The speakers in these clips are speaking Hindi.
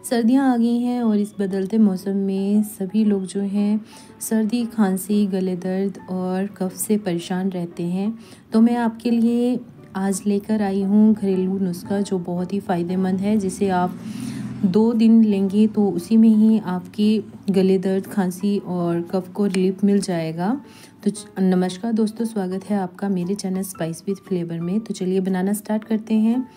सर्दियाँ आ गई हैं और इस बदलते मौसम में सभी लोग जो हैं सर्दी, खांसी, गले दर्द और कफ से परेशान रहते हैं। तो मैं आपके लिए आज लेकर आई हूँ घरेलू नुस्खा जो बहुत ही फ़ायदेमंद है, जिसे आप 2 दिन लेंगे तो उसी में ही आपकी गले दर्द, खांसी और कफ को रिलीफ मिल जाएगा। तो नमस्कार दोस्तों, स्वागत है आपका मेरे चैनल स्पाइस विद फ्लेवर में। तो चलिए बनाना स्टार्ट करते हैं।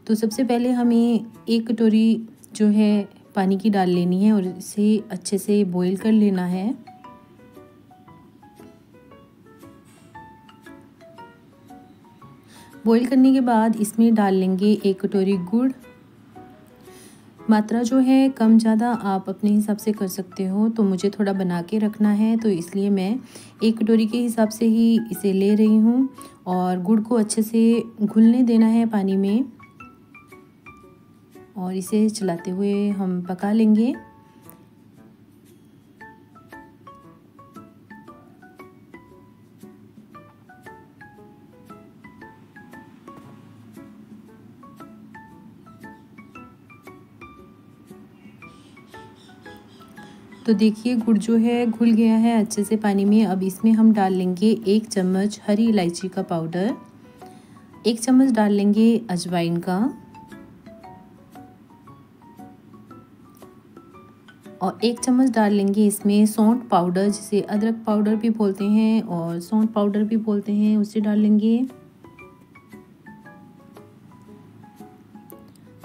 तो सबसे पहले हमें 1 कटोरी जो है पानी की डाल लेनी है और इसे अच्छे से बॉईल कर लेना है। बॉईल करने के बाद इसमें डाल लेंगे 1 कटोरी गुड़। मात्रा जो है कम ज़्यादा आप अपने हिसाब से कर सकते हो। तो मुझे थोड़ा बना के रखना है, तो इसलिए मैं 1 कटोरी के हिसाब से ही इसे ले रही हूँ। और गुड़ को अच्छे से घुलने देना है पानी में और इसे चलाते हुए हम पका लेंगे। तो देखिए गुड़ जो है घुल गया है अच्छे से पानी में। अब इसमें हम डाल लेंगे 1 चम्मच हरी इलायची का पाउडर, 1 चम्मच डाल लेंगे अजवाइन का और 1 चम्मच डाल लेंगे इसमें सौंठ पाउडर, जिसे अदरक पाउडर भी बोलते हैं और सौंठ पाउडर भी बोलते हैं, उसे डाल लेंगे।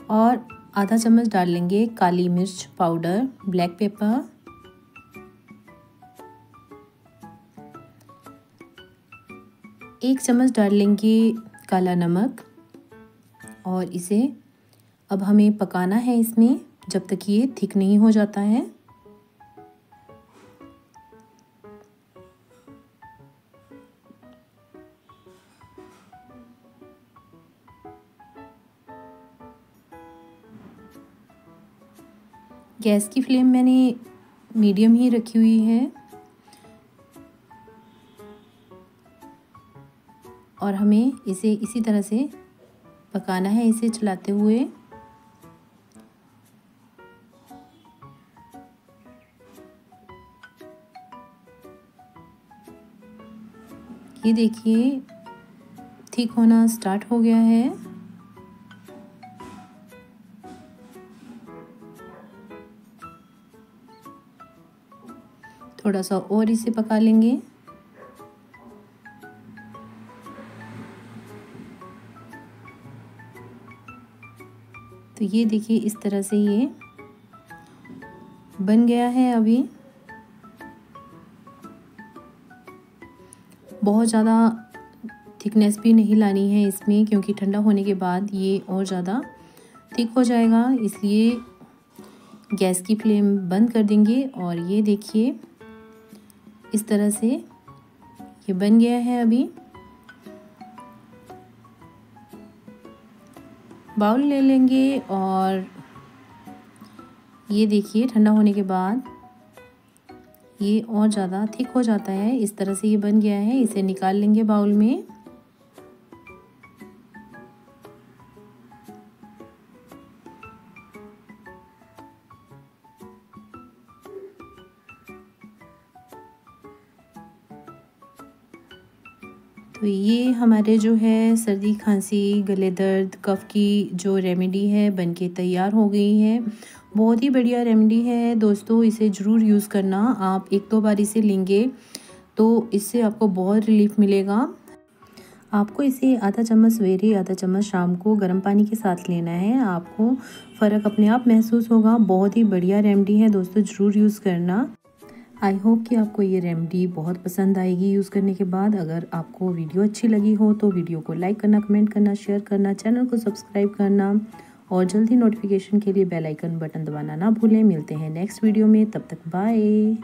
और आधा चम्मच डाल लेंगे काली मिर्च पाउडर, ब्लैक पेपर। एक चम्मच डाल लेंगे काला नमक और इसे अब हमें पकाना है इसमें जब तक ये थिक नहीं हो जाता है। गैस की फ्लेम मैंने मीडियम ही रखी हुई है और हमें इसे इसी तरह से पकाना है, इसे चलाते हुए। ये देखिए थिक होना स्टार्ट हो गया है। थोड़ा सा और इसे पका लेंगे। तो ये देखिए इस तरह से ये बन गया है। अभी बहुत ज़्यादा थिकनेस भी नहीं लानी है इसमें, क्योंकि ठंडा होने के बाद ये और ज़्यादा थिक हो जाएगा, इसलिए गैस की फ्लेम बंद कर देंगे। और ये देखिए इस तरह से ये बन गया है। अभी बाउल ले लेंगे और ये देखिए ठंडा होने के बाद ये और ज़्यादा थिक हो जाता है। इस तरह से ये बन गया है। इसे निकाल लेंगे बाउल में। तो ये हमारे जो है सर्दी, खांसी, गले दर्द, कफ की जो रेमेडी है बनके तैयार हो गई है। बहुत ही बढ़िया रेमेडी है दोस्तों, इसे ज़रूर यूज़ करना। आप 1-2 बार इसे लेंगे तो इससे आपको बहुत रिलीफ मिलेगा। आपको इसे आधा चम्मच सवेरे, आधा चम्मच शाम को गर्म पानी के साथ लेना है। आपको फ़र्क अपने आप महसूस होगा। बहुत ही बढ़िया रेमेडी है दोस्तों, ज़रूर यूज़ करना। आई होप कि आपको ये रेमेडी बहुत पसंद आएगी यूज़ करने के बाद। अगर आपको वीडियो अच्छी लगी हो तो वीडियो को लाइक करना, कमेंट करना, शेयर करना, चैनल को सब्सक्राइब करना और जल्दी नोटिफिकेशन के लिए बेल आइकन बटन दबाना ना भूलें। मिलते हैं नेक्स्ट वीडियो में, तब तक बाय।